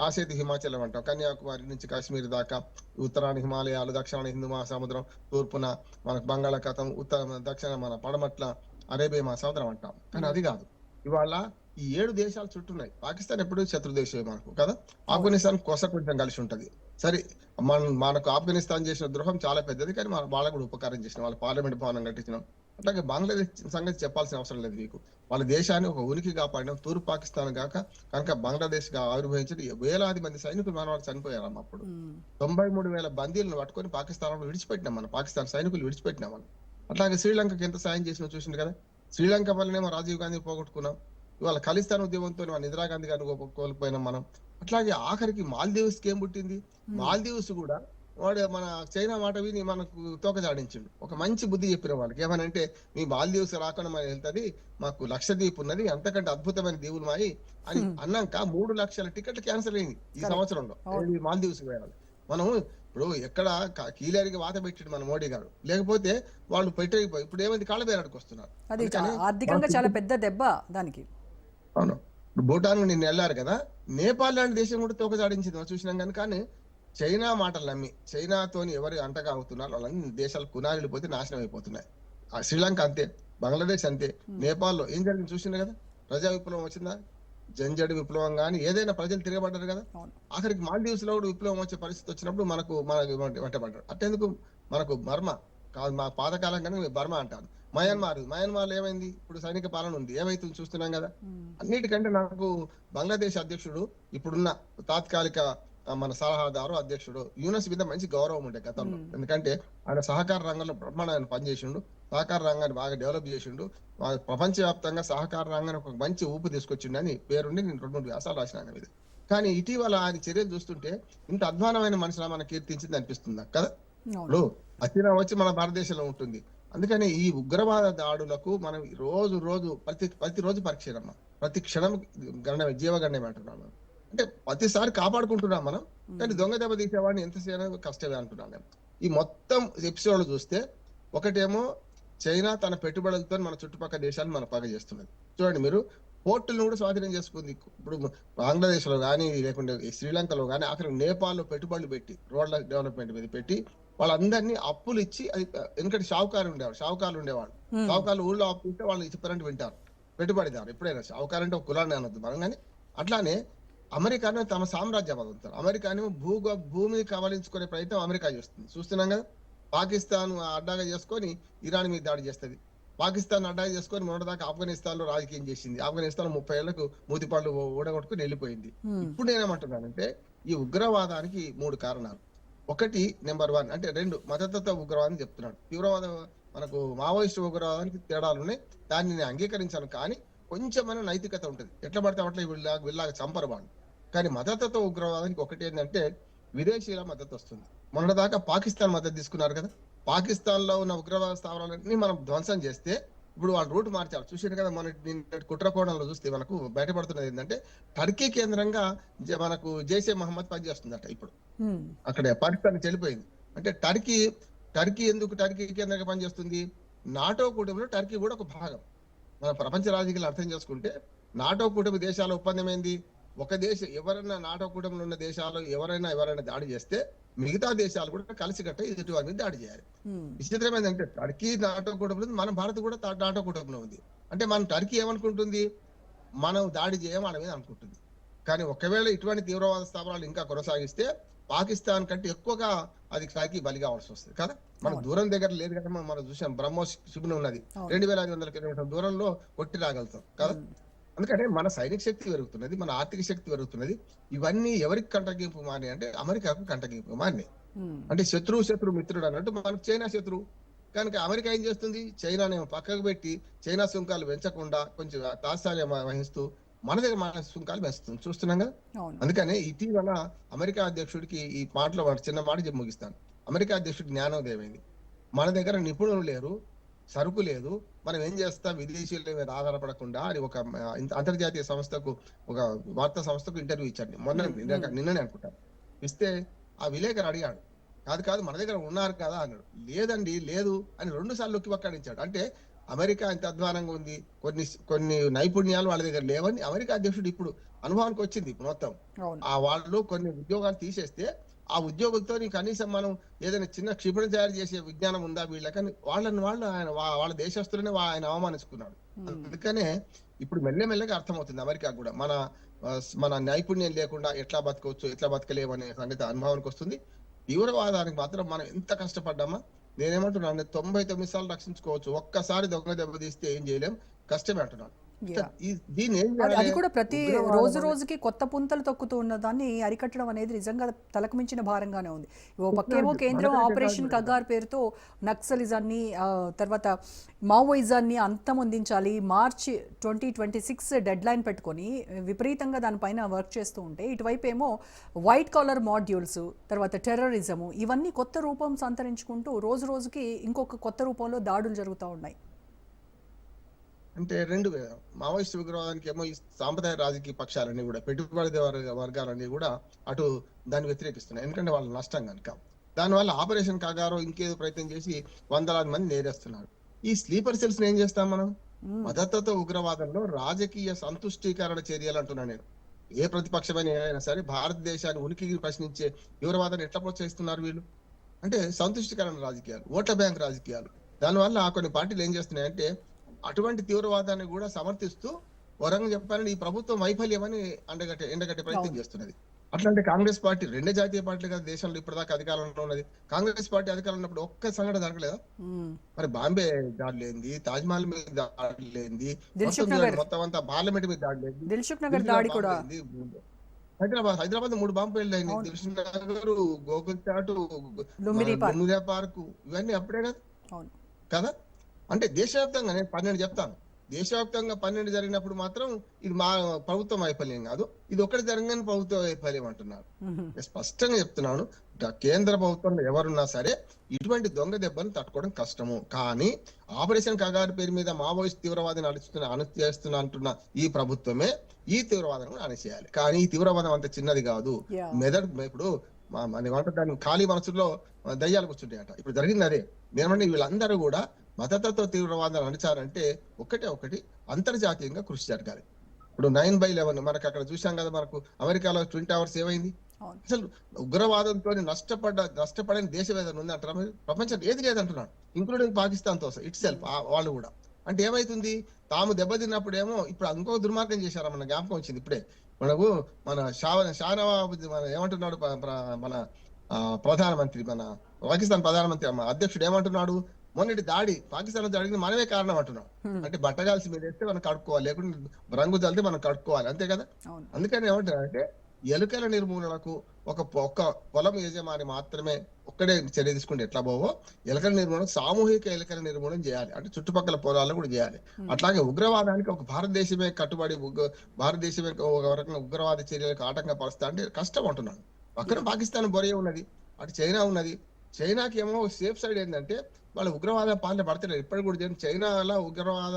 ఆసేతు హిమాచలం అంటాం, కన్యాకుమారి నుంచి కాశ్మీర్ దాకా, ఉత్తరాన హిమాలయాలు, దక్షిణాన హిందూ మహాసముద్రం, తూర్పున మనకు బంగాళాఖాతం, దక్షిణ మన పడమట్ల అరేబియా మహాసముద్రం అంటాం. కానీ అది కాదు. ఇవాళ ఈ 7 దేశాలు చుట్టూన్నాయి. పాకిస్తాన్ ఎప్పుడు శత్రు దేశమే మనకు కదా. ఆఫ్ఘనిస్తాన్ కొంచెం కలిసి ఉంటది. సరే, మనకు ఆఫ్ఘనిస్తాన్ చేసిన ద్రోహం చాలా పెద్దది, కానీ వాళ్ళకు కూడా ఉపకారం చేసిన, వాళ్ళ పార్లమెంట్ భవనం కట్టించినాం. అట్లాగే బంగ్లాదేశ్ సంగతి చెప్పాల్సిన అవసరం లేదు మీకు. వాళ్ళ దేశాన్ని ఒక ఉనికి కాపాడినాం. తూర్పు పాకిస్తాన్ కాక కనుక బంగ్లాదేశ్ గా ఆవిర్భవించి వేలాది మంది సైనికులు మన వాళ్ళు చనిపోయారు. అప్పుడు 93,000 బందీలను పట్టుకొని పాకిస్తాన్ విడిచిపెట్టినాం, మన పాకిస్తాన్ సైనికులు విడిచిపెట్టినాం మనం. అట్లాగే శ్రీలంకకి ఎంత సాయం చేసినా చూసింది కదా. శ్రీలంక వల్లనేమో రాజీవ్ గాంధీ పోగొట్టుకున్నాం. ఇవాళ ఖలిస్తాన్ ఉద్యమంతో మన ఇందిరాగాంధీ గారిని కోల్పోయినాం మనం. అట్లాగే ఆఖరికి మాల్దీవ్స్ కి ఏం పుట్టింది, మాల్దీవ్స్ కూడా వాడు మన చైనా మాట విని మనకు తోకజాడించిండు. ఒక మంచి బుద్ధి చెప్పిన వాళ్ళకి ఏమనంటే, మీ మాల్దీవ్స్ రాకుండా మన వెళ్తుంది, మాకు లక్షద్వీప్ ఉన్నది, అంతకంటే అద్భుతమైన దీవులు మాయి అని అన్నాక 3 లక్షల టికెట్లు క్యాన్సిల్ అయింది ఈ సంవత్సరంలో మాల్దీవ్స్ వేయాలి. మనం ఇప్పుడు ఎక్కడ కీలేరికి వాత పెట్టాడు మన మోడీ గారు, లేకపోతే వాళ్ళు పెట్టేగిపోయి ఇప్పుడు ఏమైంది కాళ్ళ బేరాడికి వస్తున్నారు. అది అందుకని ఆర్థికంగా చాలా పెద్ద దెబ్బ దానికి. అవును, ఇప్పుడు భూటాన్ నిన్న వెళ్ళారు కదా, నేపాల్ లాంటి దేశం కూడా తోకజాడించింది మనం చూసినాం కానీ. కానీ చైనా మాటలు నమ్మి చైనాతోని ఎవరు అంటగా అవుతున్నారు వాళ్ళని దేశాలు కునాలిపోతే నాశనం అయిపోతున్నాయి. శ్రీలంక అంతే, బంగ్లాదేశ్ అంతే, నేపాల్లో ఏం జరిగింది చూసిండే కదా. ప్రజా విప్లవం వచ్చిందా, జంజడి విప్లవం కానీ ఏదైనా ప్రజలు తిరగబడ్డారు కదా. ఆఖరికి మాల్దీవ్స్ లో కూడా విప్లవం వచ్చే పరిస్థితి వచ్చినప్పుడు మనకు వెంటబడ్డారు. అట్టేందుకు మనకు బర్మా కాదు, మా పాతకాలం కానీ బర్మా అంటారు. మయన్మార్ లో ఏమైంది, ఇప్పుడు సైనిక పాలన ఉంది, ఏమైతుంది చూస్తున్నాం కదా. అన్నిటికంటే నాకు బంగ్లాదేశ్ అధ్యక్షుడు ఇప్పుడున్న తాత్కాలిక మన సలహాదారు అధ్యక్షుడు యూనస్ మీద మంచి గౌరవం ఉండే గతంలో. ఎందుకంటే ఆయన సహకార రంగంలో బ్రహ్మాండమైన పనిచేసిండు, సహకార రంగాన్ని బాగా డెవలప్ చేసిండు, ప్రపంచవ్యాప్తంగా సహకార రంగాన్ని ఒక మంచి ఊపు తీసుకొచ్చిండు అని పేరుండి నేను 2-3 వ్యాసాలు రాసిన ఆయన మీద. కానీ ఇటీవల ఆయన చర్యలు చూస్తుంటే ఇంత అధ్వానమైన మనిషిని మన కీర్తించింది అనిపిస్తుంది కదా. ఇప్పుడు అచీనా వచ్చి మన భారతదేశంలో ఉంటుంది. అందుకని ఈ ఉగ్రవాద దాడులకు మనం రోజు ప్రతిరోజు పరీక్ష, ప్రతి క్షణం జీవగండం అంటున్నాం. అంటే ప్రతిసారి కాపాడుకుంటున్నాం మనం, కానీ దొంగ దెబ్బ తీసేవాడిని ఎంత చేయడం కష్టమే అంటున్నాను నేను. ఈ మొత్తం ఎపిసోడ్ చూస్తే ఒకటేమో చైనా తన పెట్టుబడులతో మన చుట్టుపక్కల దేశాలను మన పగ చేస్తున్నది. చూడండి మీరు, పోర్టులను కూడా స్వాధీనం చేసుకుంది. ఇప్పుడు బంగ్లాదేశ్ లో కానీ, లేకుంటే శ్రీలంకలో కానీ, ఆఖరి నేపాల్లో పెట్టుబడులు పెట్టి రోడ్ల డెవలప్మెంట్ మీద పెట్టి వాళ్ళందరినీ అప్పులు ఇచ్చి, అది ఎందుకంటే షావుకారులు ఉండేవాళ్ళు. షావుకారులు ఊళ్ళో అప్పు ఇస్తే వాళ్ళు చెప్పారంటే వింటారు పెట్టుబడిదారు. ఎప్పుడైనా షావుకారు అంటే ఒక కులాన్ని అనొద్దు మనం. కానీ అట్లానే అమెరికాను తమ సామ్రాజ్యం అవుతారు. అమెరికాను భూమిని కబలించుకునే ప్రయత్నం అమెరికా చేస్తుంది, చూస్తున్నాం కదా. పాకిస్తాన్ అడ్డాగా చేసుకొని ఇరాన్ మీద దాడి చేస్తుంది. పాకిస్తాన్ అడ్డాగా చేసుకొని మొన్నటిదాకా ఆఫ్ఘనిస్తాన్ లో రాజకీయం చేసింది. ఆఫ్ఘనిస్తాన్ 30 ఏళ్లకు మూతిపాళ్ళు ఊడగొట్టుకుని వెళ్ళిపోయింది. ఇప్పుడు నేనేమంటున్నానంటే ఈ ఉగ్రవాదానికి 3 కారణాలు. ఒకటి నెంబర్ 1 అంటే 2 మతతత్వ ఉగ్రవాదం చెప్తున్నాడు. తీవ్రవాద మనకు మావోయిస్టు ఉగ్రవాదానికి తేడాలు ఉన్నాయి, దాన్ని నేను అంగీకరించాను. కానీ కొంచెమైనా నైతికత ఉంటుంది. ఎట్లా పడితే అట్లా వీళ్ళలాగా చంపరు వాళ్ళు. కానీ మతతత్వ ఉగ్రవాదానికి ఒకటి ఏంటంటే విదేశీయుల మద్దతు వస్తుంది. మొన్నటిదాకా పాకిస్తాన్ మద్దతు తీసుకున్నారు కదా. పాకిస్తాన్ లో ఉన్న ఉగ్రవాద స్థావరాలన్నీ మనం ధ్వంసం చేస్తే ఇప్పుడు వాళ్ళు రూట్ మార్చారు, చూసారు కదా. మన కుట్రకోణంలో చూస్తే మనకు బయటపడుతున్నది ఏంటంటే టర్కీ కేంద్రంగా మనకు జైషే మహమ్మద్ పనిచేస్తుందట. ఇప్పుడు అక్కడ పాకిస్తాన్ చెల్లిపోయింది. అంటే టర్కీ ఎందుకు టర్కీ కేంద్రంగా పనిచేస్తుంది? నాటో కూటమిలో టర్కీ కూడా ఒక భాగం. మన ప్రపంచ రాజకీయాలు అర్థం చేసుకుంటే నాటో కూటమి దేశాల ఒప్పందం ఏంది, ఒక దేశం ఎవరైనా నాటో కూటమిలో ఉన్న దేశాలు ఎవరైనా దాడి చేస్తే మిగతా దేశాలు కూడా కలిసికట్ట ఎదుటి వారి మీద దాడి చేయాలి. విచిత్రం ఏంటంటే టర్కీ నాటో కూటమిలో ఉంది, మన భారత్ కూడా నాటో కూటమిలో ఉంది. అంటే మనం టర్కీ ఏమనుకుంటుంది, మనం దాడి చేయమని మీద అనుకుంటుంది. కానీ ఒకవేళ ఇటువంటి తీవ్రవాద స్థావరాలు ఇంకా కొనసాగిస్తే పాకిస్తాన్ కంటే ఎక్కువగా అది టర్కీ బలి కావాల్సి వస్తుంది కదా. మన దూరం దగ్గర లేదు కదా. మనం చూసాం బ్రహ్మోస్ శిబిరం ఉన్నది 2500 కిలోమీటర్ల దూరంలో కొట్టి రాగలుగుతాం కదా. అందుకనే మన సైనిక శక్తి పెరుగుతున్నది, మన ఆర్థిక శక్తి పెరుగుతున్నది. ఇవన్నీ ఎవరికి కంటగింపు మాని అంటే అమెరికాకు కంటగింపు మాని. అంటే శత్రువు మిత్రుడు అన్నట్టు మనకు చైనా శత్రువు. కనుక అమెరికా ఏం చేస్తుంది, చైనాని పక్కకు పెట్టి చైనా సుంకాలు పెంచకుండా కొంచెం తాత్సాల్యం వహిస్తూ మన దగ్గర మన సుంకాలు పెంచుతుంది, చూస్తున్నాం కదా. అందుకనే ఇటీవల అమెరికా అధ్యక్షుడికి ఈ మాటలో చిన్న మాట చెప్పి ముగిస్తాను. అమెరికా అధ్యక్షుడి జ్ఞానోదయం అయింది. మన దగ్గర నిపుణులు లేరు, సరుకు లేదు, మనం ఏం చేస్తాం, విదేశీయుల మీద ఆధారపడకుండా అని ఒక అంతర్జాతీయ సంస్థకు, ఒక వార్తా సంస్థకు ఇంటర్వ్యూ ఇచ్చాడు నిన్ననే అనుకుంటాను. ఇస్తే ఆ విలేకరు అడిగాడు, కాదు మన దగ్గర ఉన్నారు కదా అన్నాడు. లేదండి లేదు అని 2 సార్లు నొక్కి పక్కడించాడు. అంటే అమెరికా ఎంత అధ్వానంగా ఉంది, కొన్ని నైపుణ్యాలు వాళ్ళ దగ్గర లేవని అమెరికా అధ్యక్షుడు ఇప్పుడు అనుభవానికి వచ్చింది. మొత్తం వాళ్ళు కొన్ని ఉద్యోగాలు తీసేస్తే ఆ ఉద్యోగులతో కనీసం మనం ఏదైనా చిన్న క్షిపణి తయారు చేసే విజ్ఞానం ఉందా వీళ్ళకని వాళ్ళు ఆయన వాళ్ళ దేశస్తులనే ఆయన అవమానించుకున్నాడు. అందుకనే ఇప్పుడు మెల్లమెల్లగా అర్థమవుతుంది అమెరికా కూడా మన నైపుణ్యం లేకుండా ఎట్లా బతకవచ్చు, ఎట్లా బతకలేవు అనే సంగతి అనుభవానికి వస్తుంది. తీవ్రవాదానికి మాత్రం మనం ఎంత కష్టపడ్డామా. నేనేమంటున్నాను, 99 సార్లు రక్షించుకోవచ్చు, ఒక్కసారి దొంగ దెబ్బ తీస్తే ఏం చేయలేం, కష్టమే అంటున్నాను. అది కూడా ప్రతి రోజుకి కొత్త పుంతలు తొక్కుతూ ఉన్న దాన్ని అరికట్టడం అనేది నిజంగా తలకు మించిన భారంగానే ఉంది. ఓ పక్కేమో కేంద్రం ఆపరేషన్ కగార్ పేరుతో నక్సలిజాన్ని, తర్వాత మావోయిజాన్ని అంతమొందించాలి, మార్చి 2026 డెడ్ లైన్ పెట్టుకొని విపరీతంగా దానిపైన వర్క్ చేస్తూ ఉంటే, ఇటువైపు ఏమో వైట్ కాలర్ మాడ్యూల్స్, తర్వాత టెర్రరిజము, ఇవన్నీ కొత్త రూపం సంతరించుకుంటూ రోజుకి ఇంకొక కొత్త రూపంలో దాడులు జరుగుతూ ఉన్నాయి. అంటే 2 మావోయిస్టు ఉగ్రవాదానికి ఏమో ఈ సాంప్రదాయ రాజకీయ పక్షాలన్నీ కూడా, పెట్టుబడి వర్గాలన్నీ కూడా అటు దాన్ని వ్యతిరేకిస్తున్నాయి. ఎందుకంటే వాళ్ళ నష్టం కనుక. దానివల్ల ఆపరేషన్ కాగారో ఇంకేదో ప్రయత్నం చేసి వందలాది మంది నేరేస్తున్నారు. ఈ స్లీపర్ సెల్స్ ఏం చేస్తాం మనం? మద్దతుతో ఉగ్రవాదంలో రాజకీయ సంతుష్టీకరణ చర్యలు అంటున్నా నేను. ఏ ప్రతిపక్షమైన ఏదైనా సరే భారతదేశాన్ని ఉనికిని ప్రశ్నించే తీవ్రవాదాన్ని ఎట్లా ప్రోత్సహిస్తున్నారు వీళ్ళు? అంటే సంతుష్టికరణ రాజకీయాలు, ఓట్ల బ్యాంక్ రాజకీయాలు. దానివల్ల కొన్ని పార్టీలు ఏం చేస్తున్నాయంటే అటువంటి తీవ్రవాదాన్ని కూడా సమర్థిస్తూ వరంగా చెప్పాలని ఈ ప్రభుత్వం వైఫల్యం అని ఎండగట్టే ప్రయత్నం చేస్తున్నది. అట్లాంటి కాంగ్రెస్ పార్టీ రెండే జాతీయ పార్టీలు కదా దేశంలో ఇప్పటిదాకా అధికారంలో ఉన్నది. కాంగ్రెస్ పార్టీ అధికారంలో ఉన్నప్పుడు ఒక్క సంఘటన జరగలేదా? మరి బాంబే దాడి లేనిది, తాజ్ మహల్ మీద దాడి లేనిది, మొత్తం అంతా పార్లమెంట్ మీద దాడి లేనిది, హైదరాబాద్ 3 బాంబు వెళ్ళాయి. దిల్సుఖ్ నగర్, గోకుల్ చాట్, లుంబిని పార్క్, ఇవన్నీ అప్పుడే కదా. అంటే దేశవ్యాప్తంగా నేను 12 చెప్తాను. దేశవ్యాప్తంగా 12 జరిగినప్పుడు మాత్రం ఇది మా ప్రభుత్వం వైఫల్యం కాదు, ఇది ఒకటి జరగని ప్రభుత్వ వైఫల్యం అంటున్నారు. నేను స్పష్టంగా చెప్తున్నాను, కేంద్ర ప్రభుత్వంలో ఎవరున్నా సరే ఇటువంటి దొంగ దెబ్బను తట్టుకోవడం కష్టము. కానీ ఆపరేషన్ కగారు పేరు మీద మావోయిస్ట్ తీవ్రవాదిని అణిచేస్తున్నా అంటున్న ఈ ప్రభుత్వమే ఈ తీవ్రవాదం అణిచేయాలి. కానీ ఈ తీవ్రవాదం అంత చిన్నది కాదు. మెదడు ఇప్పుడు దాన్ని ఖాళీ మనసులో దయ్యాలు కూర్చుంటాయట. ఇప్పుడు జరిగింది అదే. నేనంటే వీళ్ళందరూ కూడా మతతత్వ తీవ్రవాదాన్ని అణిచారంటే ఒకటి అంతర్జాతీయంగా కృషి జరగాలి. ఇప్పుడు 9/11 మనకు అక్కడ చూసాం కదా, మనకు అమెరికాలో ట్విన్ టవర్స్ ఏమైంది? అసలు ఉగ్రవాదంతో నష్టపడని దేశం ఏదైనా ఉంది అంటారా? ప్రపంచం ఏది లేదంటున్నాడు, ఇంక్లూడింగ్ పాకిస్తాన్ తో ఇట్ సెల్ఫ్. వాళ్ళు కూడా అంటే ఏమైతుంది, తాము దెబ్బతిన్నప్పుడేమో ఇప్పుడు ఇంకో దుర్మార్గం చేశారా? మన జ్ఞాపకం వచ్చింది ఇప్పుడే మనకు. మన షానవాజ్ మన ఏమంటున్నాడు, మన ప్రధానమంత్రి, మన పాకిస్తాన్ ప్రధానమంత్రి అధ్యక్షుడు ఏమంటున్నాడు, మొన్నటి దాడి పాకిస్తాన్ జరిగింది మనమే కారణం అంటున్నాం. అంటే బట్టగాల్సి మీద వేస్తే మనం కడుక్కోవాలి, లేకుంటే రంగు చల్లితే మనం కడుక్కోవాలి, అంతే కదా. అందుకని ఏమంటారంటే ఎలుకల నిర్మూలనకు ఒక పొలం యజమాని మాత్రమే ఒక్కడే చర్య తీసుకుంటే ఎట్లా పోవో, ఎలుకల నిర్మూలన సామూహిక ఎలుకల నిర్మూలన చేయాలి, అంటే చుట్టుపక్కల పొలాల్లో కూడా చేయాలి. అట్లాగే ఉగ్రవాదానికి ఒక భారతదేశమే కట్టుబడి భారతదేశమే ఒక రకంగా ఉగ్రవాద చర్యలకు ఆటంకం పరుస్తా అంటే కష్టం అంటున్నాను. పక్కన పాకిస్తాన్ బొరే ఉన్నది, అటు చైనా ఉన్నది. చైనాకి ఏమో సేఫ్ సైడ్ ఏంటంటే వాళ్ళు ఉగ్రవాద పాలన పడతలేరు. ఇప్పటికి కూడా చైనాలో ఉగ్రవాద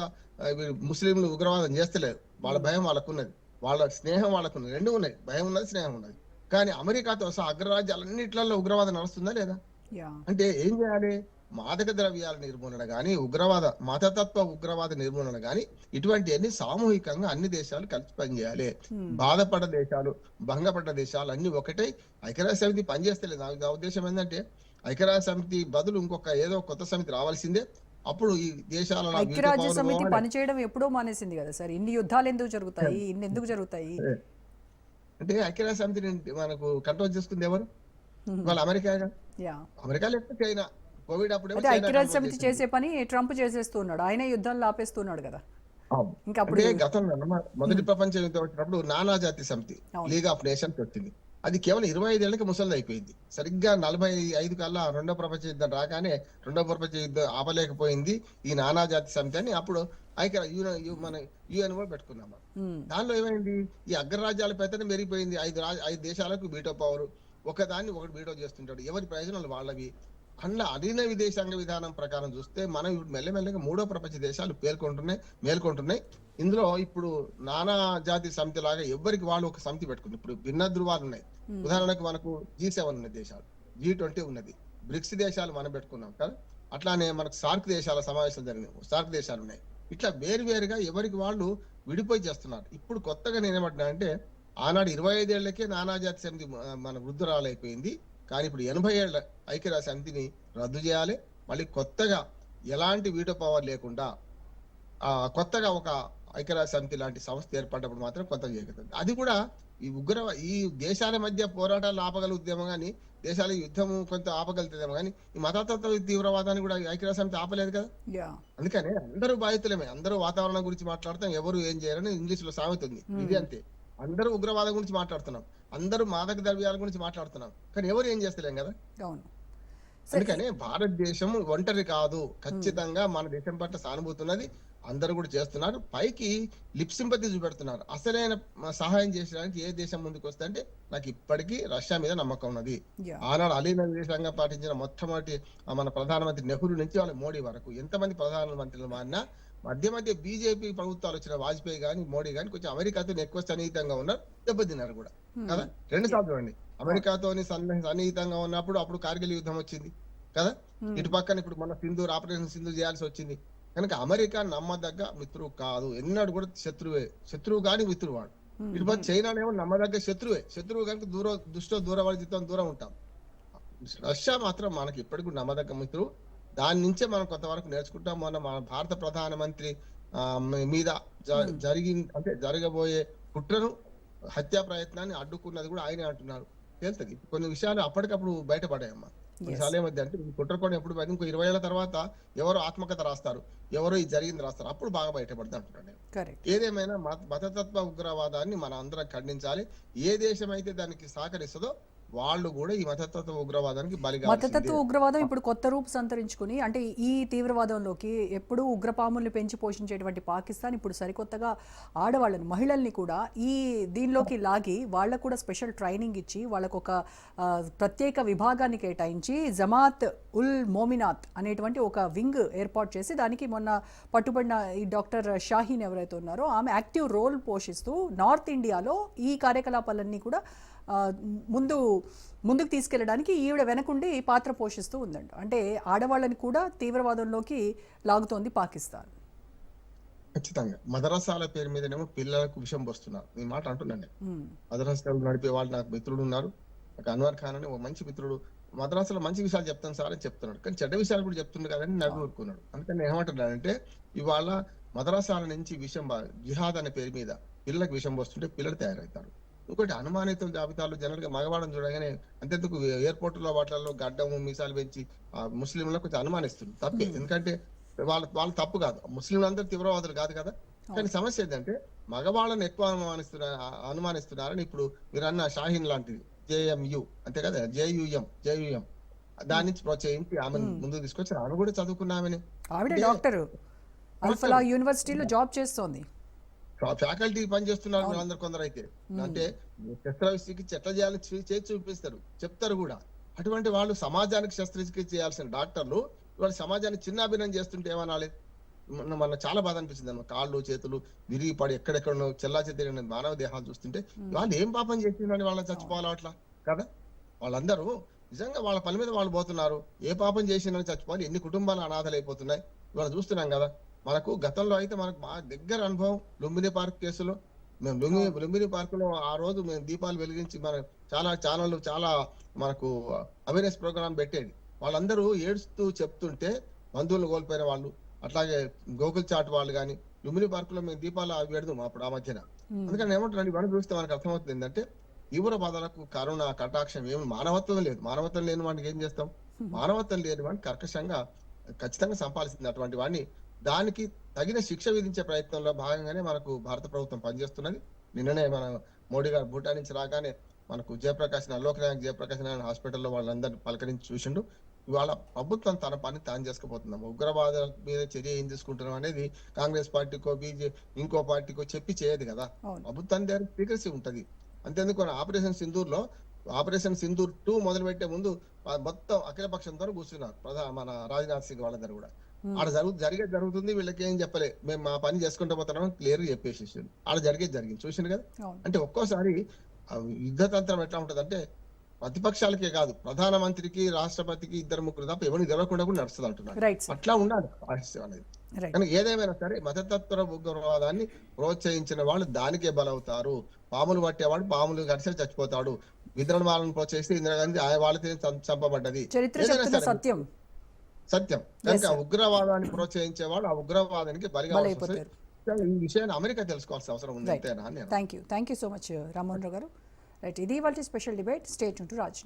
ముస్లింలు ఉగ్రవాదం చేస్తలేరు. వాళ్ళ భయం వాళ్ళకున్నది, వాళ్ళ స్నేహం వాళ్ళకున్నది, రెండు ఉన్నాయి, భయం ఉన్నది, స్నేహం ఉన్నది. కానీ అమెరికాతో సహా అగ్రరాజ్యాలన్నిట్లలో ఉగ్రవాదం నడుస్తుందా లేదా? అంటే ఏం చేయాలి? మాదక ద్రవ్యాల నిర్మూలన గాని, మతతత్వ ఉగ్రవాద నిర్మూలన గాని, ఇటువంటివన్నీ సామూహికంగా అన్ని దేశాలు కలిసి పనిచేయాలి. బాధపడ్డ దేశాలు, భంగపడ్డ దేశాలు అన్ని ఒకటే. ఐక్యరాజ్య సమితి పనిచేస్తలేదు. నా ఉద్దేశం ఏంటంటే ఐక్యరాజ్య సమితి బదులు ఇంకొక ఏదో కొత్త సమితి రావాల్సిందే. అప్పుడు ఈ దేశాల ఐక్యరాజ్య సమితి పనిచేయడం ఎప్పుడో మానేసింది కదా సార్. ఇన్ని యుద్ధాలు ఎందుకు జరుగుతాయి, ఎందుకు జరుగుతాయి అంటే ఐక్యరాజ్య సమితిని మనకు కంట్రోల్ చేసుకుంది ఎవరు? వాళ్ళ అమెరికా. అమెరికా లేకపోతే చైనా. కోవిడ్ అప్పుడే ఐక్యరాజ్య సమితి చేసే పని ట్రంప్ చేసేస్తున్నాడు, ఆయన యుద్ధాలు ఆపేస్తున్నాడు కదా. ఇంకా గతంలో మొదటి ప్రపంచ యుద్ధం వచ్చినప్పుడు నానాజాతి సమితి, లీగ్ ఆఫ్ నేషన్స్ వచ్చింది. అది కేవలం 25 ఏళ్ళకి ముసలిది అయిపోయింది. సరిగ్గా 45 కల్లా రెండో ప్రపంచ యుద్ధం రాగానే రెండో ప్రపంచ యుద్ధం ఆపలేకపోయింది ఈ నానాజాతి సమితి అని. అప్పుడు మన యుఎన్ కూడా పెట్టుకున్నాం. దానిలో ఏమైంది, ఈ అగ్రరాజ్యాల పెత్తనం పెరిగిపోయింది. 5 దేశాలకు వీటో పవర్, ఒకటి వీటో చేస్తుంటాడు, ఎవరి ప్రయోజనాలు వాళ్ళవి. అట్లా అధీన విదేశాంగ విధానం ప్రకారం చూస్తే మనం మెల్లమెల్లగా 3వ ప్రపంచ దేశాలు మేల్కొంటున్నాయి. ఇందులో ఇప్పుడు నానా జాతి సమితి లాగా ఎవరికి వాళ్ళు ఒక సమితి పెట్టుకుంది. ఇప్పుడు భిన్న ధృవాలు ఉన్నాయి. ఉదాహరణకు మనకు G7 ఉన్న దేశాలు, G20 ఉన్నది, బ్రిక్స్ దేశాలు మనం పెట్టుకున్నాం కదా. అట్లానే మనకు సార్క్ దేశాల సమావేశాలు జరిగినాయి, సార్క్ దేశాలు ఉన్నాయి. ఇట్లా వేరువేరుగా ఎవరికి వాళ్ళు విడిపోయి చేస్తున్నారు. ఇప్పుడు కొత్తగా నేనేమంటున్నా అంటే ఆనాడు 25 ఏళ్లకే నానాజాతి సమితి మన వృద్ధురాలైపోయింది. కానీ ఇప్పుడు 80 ఏళ్ల ఐక్యరాజ్య సమితిని రద్దు చేయాలి. మళ్ళీ కొత్తగా ఎలాంటి వీటో పవర్ లేకుండా కొత్తగా ఒక ఐక్యరాజ్య సమితి లాంటి సంస్థ ఏర్పడినప్పుడు మాత్రం కొత్తగా చేయగలుగుతుంది. అది కూడా ఈ దేశాల మధ్య పోరాటాలు ఆపగలుగుతామో కానీ, దేశాల యుద్ధం కొంత ఆపగలుగుతుందేమో కానీ, ఈ మతతత్వ తీవ్రవాదాన్ని కూడా ఐక్యరాజ్య సమితి ఆపలేదు కదా. అందుకనే అందరూ బాధితులమే. అందరూ వాతావరణం గురించి మాట్లాడతాం, ఎవరు ఏం చేయరని ఇంగ్లీష్ లో సామెత ఉంది. ఇది అంతే. అందరూ ఉగ్రవాదం గురించి మాట్లాడుతున్నాం, అందరూ మాదక ద్రవ్యాల గురించి మాట్లాడుతున్నాం, కానీ ఎవరు ఏం చేస్తలేం కదా. అందుకనే భారతదేశం ఒంటరి కాదు, ఖచ్చితంగా మన దేశం పట్ల సానుభూతి ఉన్నది, అందరూ కూడా చేస్తున్నారు. పైకి లిప్ సింపతి చూపెడుతున్నారు. అసలైన సహాయం చేసడానికి ఏ దేశం ముందుకు వస్తే అంటే నాకు ఇప్పటికీ రష్యా మీద నమ్మకం ఉన్నది. ఆనాడు అలీన విదేశాంగం పాటించిన మొట్టమొదటి మన ప్రధానమంత్రి నెహ్రూ నుంచి వాళ్ళ మోడీ వరకు ఎంతమంది ప్రధానమంత్రులు మారినా మధ్య బీజేపీ ప్రభుత్వాలు వచ్చిన వాజ్పేయి గాని, మోడీ గాని కొంచెం అమెరికాతో ఎక్కువ సన్నిహితంగా ఉన్నారు, దెబ్బతిన్నారు కూడా కదా. 2 సార్లు చూడండి, అమెరికాతోని సన్నిహితంగా ఉన్నప్పుడు అప్పుడు కార్గిల్ యుద్ధం వచ్చింది కదా. ఇటు పక్కన ఇప్పుడు మన సింధూర్ ఆపరేషన్ సింధూర్ చేయాల్సి వచ్చింది. కనుక అమెరికా నమ్మదగ్గ మిత్రువు కాదు, ఎన్నడూ కూడా శత్రువు కాని మిత్రువు వాడు. ఇటు పక్క చైనానేమో నమ్మదగ్గ శత్రువు కనుక దూరం ఉంటాం. రష్యా మాత్రం మనకి ఇప్పటికి నమ్మదగ్గ మిత్రువు. దాని నుంచే మనం కొంతవరకు నేర్చుకుంటాం. మన భారత ప్రధానమంత్రి మీద జరగబోయే కుట్రను, హత్యా ప్రయత్నాన్ని అడ్డుకున్నది కూడా ఆయనే అంటున్నారు. తేలుతుంది కొన్ని విషయాలు అప్పటికప్పుడు బయటపడాయమ్మా. కొన్నిసార్లు ఏమైంది అంటే కుట్ర కూడా ఎప్పుడు ఇంకో 20 ఏళ్ల తర్వాత ఎవరో ఆత్మకథ రాస్తారు, ఎవరో ఇది జరిగింది రాస్తారు, అప్పుడు బాగా బయటపడుతుంది అంటున్నాను నేను. ఏదేమైనా మతతత్వ ఉగ్రవాదాన్ని మనం అందరం ఖండించాలి. ఏ దేశం అయితే దానికి సహకరిస్తుందో వాళ్ళు కూడా ఈ మతతత్వ ఉగ్రవాదానికి బలిగా. మతతత్వ ఉగ్రవాదం ఇప్పుడు కొత్త రూపు సంతరించుకుని, అంటే ఈ తీవ్రవాదంలోకి ఎప్పుడూ ఉగ్రపాముల్ని పెంచి పోషించేటువంటి పాకిస్తాన్ ఇప్పుడు సరికొత్తగా ఆడవాళ్ళని, మహిళల్ని కూడా ఈ దీనిలోకి లాగి వాళ్ళకు కూడా స్పెషల్ ట్రైనింగ్ ఇచ్చి వాళ్ళకు ఒక ప్రత్యేక విభాగాన్ని కేటాయించి జమాత్ ఉల్ మోమినాత్ అనేటువంటి ఒక వింగ్ ఏర్పాటు చేసి దానికి మొన్న పట్టుబడిన ఈ డాక్టర్ షాహీన్ ఎవరైతే ఉన్నారో ఆమె యాక్టివ్ రోల్ పోషిస్తూ నార్త్ ఇండియాలో ఈ కార్యకలాపాలన్నీ కూడా ముందుకు తీసుకెళ్ళడానికి ఈవిడ వెనకుండి పాత్ర పోషిస్తూ ఉందంట. అంటే ఆడవాళ్ళని కూడా తీవ్రవాదంలోకి లాగుతోంది పాకిస్తాన్. ఖచ్చితంగా మదరసాల పేరు మీదనేమో పిల్లలకు విషం పోస్తున్నారు. ఈ మాట అంటున్నాను. మదరసాలు నడిపే వాళ్ళు నాకు మిత్రుడు ఉన్నారు. నాకు అన్వర్ ఖాన్ అని ఒక మంచి మిత్రుడు. మద్రాసులో మంచి విషయాలు చెప్తాను సార్ అని చెప్తున్నాడు, కానీ చెడ్డ విషయాలు కూడా చెప్తుంది కదని నవ్వు ఊరుకున్నాడు. అందుకని నేను ఏమంటున్నానంటే ఇవాళ మదరసాల నుంచి జిహాద్ అనే పేరు మీద పిల్లలకు విషం పోస్తుంటే పిల్లలు తయారవుతారు. ఇంకోటి అనుమానితుల జాబితాలో జనరల్ గా మగవాళ్ళని చూడగానే అంతెందుకు ఎయిర్పోర్ట్ లో వాటిల్లో గడ్డము మీసాలు పెంచి ముస్లింలకు కొంచెం అనుమానిస్తుంది. తప్పే, ఎందుకంటే వాళ్ళు తప్పు కాదు, ముస్లింలందరూ తీవ్రవాదులు కాదు కదా. కానీ సమస్య ఏంటంటే మగవాళ్ళని ఎక్కువ అనుమానిస్తున్నారని ఇప్పుడు మీరు అన్న షాహీన్ లాంటిది జేఎంయు అంతే కదా, జేయుఎం దాని నుంచి ప్రోత్సహించి ఆమె ముందుకు తీసుకొచ్చి ఆమె కూడా చదువుకున్నామని, ఆవిడ డాక్టర్ అల్ఫలా యూనివర్సిటీలో జాబ్ చేస్తోంది, ఫ్యాకల్టీ పనిచేస్తున్నారు. మీరందరూ కొందరు అయితే అంటే శస్త్రచికిత్స ఎట్లా చేయాలని చేసి చూపిస్తారు, చెప్తారు కూడా. అటువంటి వాళ్ళు సమాజానికి శస్త్రచికిత్స చేయాల్సిన డాక్టర్లు వాళ్ళు సమాజానికి చిన్నాభిన్నం చేస్తుంటే ఏమనాలి. మన చాలా బాధ అనిపిస్తుంది అన్న, కాళ్ళు చేతులు విరిగి పడి ఎక్కడెక్కడో చెల్లా చెదిరిన మానవ దేహాలు చూస్తుంటే వాళ్ళు ఏం పాపం చేసిందని వాళ్ళని చచ్చిపోవాలి అట్లా కదా. వాళ్ళందరూ నిజంగా వాళ్ళ పని మీద వాళ్ళు పోతున్నారు, ఏ పాపం చేసిందని చచ్చిపోవాలి. ఎన్ని కుటుంబాలు అనాథలైపోతున్నాయి ఇవాళ చూస్తున్నాం కదా. మనకు గతంలో అయితే మనకు బాగా దగ్గర అనుభవం లుంబిని పార్క్ కేసులో. మేము లుంబిని పార్క్ లో ఆ రోజు మేము దీపాలు వెలిగించి మన చాలా ఛానళ్ళు చాలా మనకు అవేర్నెస్ ప్రోగ్రామ్ పెట్టేది. వాళ్ళందరూ ఏడుస్తూ చెప్తుంటే బంధువులు కోల్పోయిన వాళ్ళు, అట్లాగే గోకుల్ చాట్ వాళ్ళు కానీ లుంబిని పార్క్ లో మేము దీపాలు అవి పెడదాం అప్పుడు ఆ మధ్యన. అందుకని ఏమంటున్నాను, ఇవన్నీ చూస్తే మనకు అర్థమవుతుంది ఏంటంటే తీవ్రవాదాలకు కరుణ కటాక్షం ఏమి మానవత్వం లేదు. మానవత్వం లేని వాడికి ఏం చేస్తాం, మానవత్వం లేని వాడిని కర్కశంగా ఖచ్చితంగా సంపాదిస్తుంది. అటువంటి వాడిని దానికి తగిన శిక్ష విధించే ప్రయత్నంలో భాగంగానే మనకు భారత ప్రభుత్వం పనిచేస్తున్నది. నిన్ననే మన మోడీ గారు భూటాన్ నుంచి రాగానే మనకు లోక్ నాయక్ జయప్రకాష్ నారాయణ హాస్పిటల్లో వాళ్ళందరినీ పలకరించి చూసిండు. ఇవాళ ప్రభుత్వం తన పని తాను చేసుకుపోతున్నాం. ఉగ్రవాద మీద చర్య ఏం తీసుకుంటున్నాం అనేది కాంగ్రెస్ పార్టీకో ఇంకో పార్టీకో చెప్పి చేయదు కదా. ప్రభుత్వాన్ని దగ్గర స్పీకర్సీ ఉంటది. అంతేందుకు ఆపరేషన్ సింధూర్ 2 మొదలు పెట్టే ముందు మొత్తం అఖిలపక్షంతో కూర్చున్నారు మన రాజ్నాథ్ సింగ్ వాళ్ళందరూ కూడా. ఆడ జరుగుతుంది, వీళ్ళకి ఏం చెప్పలే, మేము మా పని చేసుకుంటూ పోతున్నాం క్లియర్ గా చెప్పేసి ఆడ జరిగింది చూసిండు కదా. అంటే ఒక్కోసారి యుద్ధతంత్రం ఎట్లా ఉంటది అంటే ప్రతిపక్షాలకే కాదు, ప్రధానమంత్రికి రాష్ట్రపతికి 2-3 తప్ప ఎవరిని తెలవకుండా కూడా నడుస్తుంది అంటున్నారు. అట్లా ఉండాలి అనేది. కానీ ఏదేమైనా సరే మతతత్వ ఉగ్రవాదాన్ని ప్రోత్సహించిన వాళ్ళు దానికే బలవుతారు. పాములు పట్టేవాడు పాములు కరిసే చచ్చిపోతాడు. విద్రోహాలను ప్రోత్సహిస్తే ఇందిరాగాంధీ వాళ్ళతో చంపబడ్డది. సత్యం. కనుక ఉగ్రవాదాన్ని ప్రోత్సహించేవాడు ఆ ఉగ్రవాదానికి బలిగా ఈ విషయాన్ని అమెరికా తెలుసుకోవాల్సిన అవసరం ఉంది. Thank you so much Rammohan Rao garu. Right, ఇది వాళ్ళ special debate. Stay tune to Raj.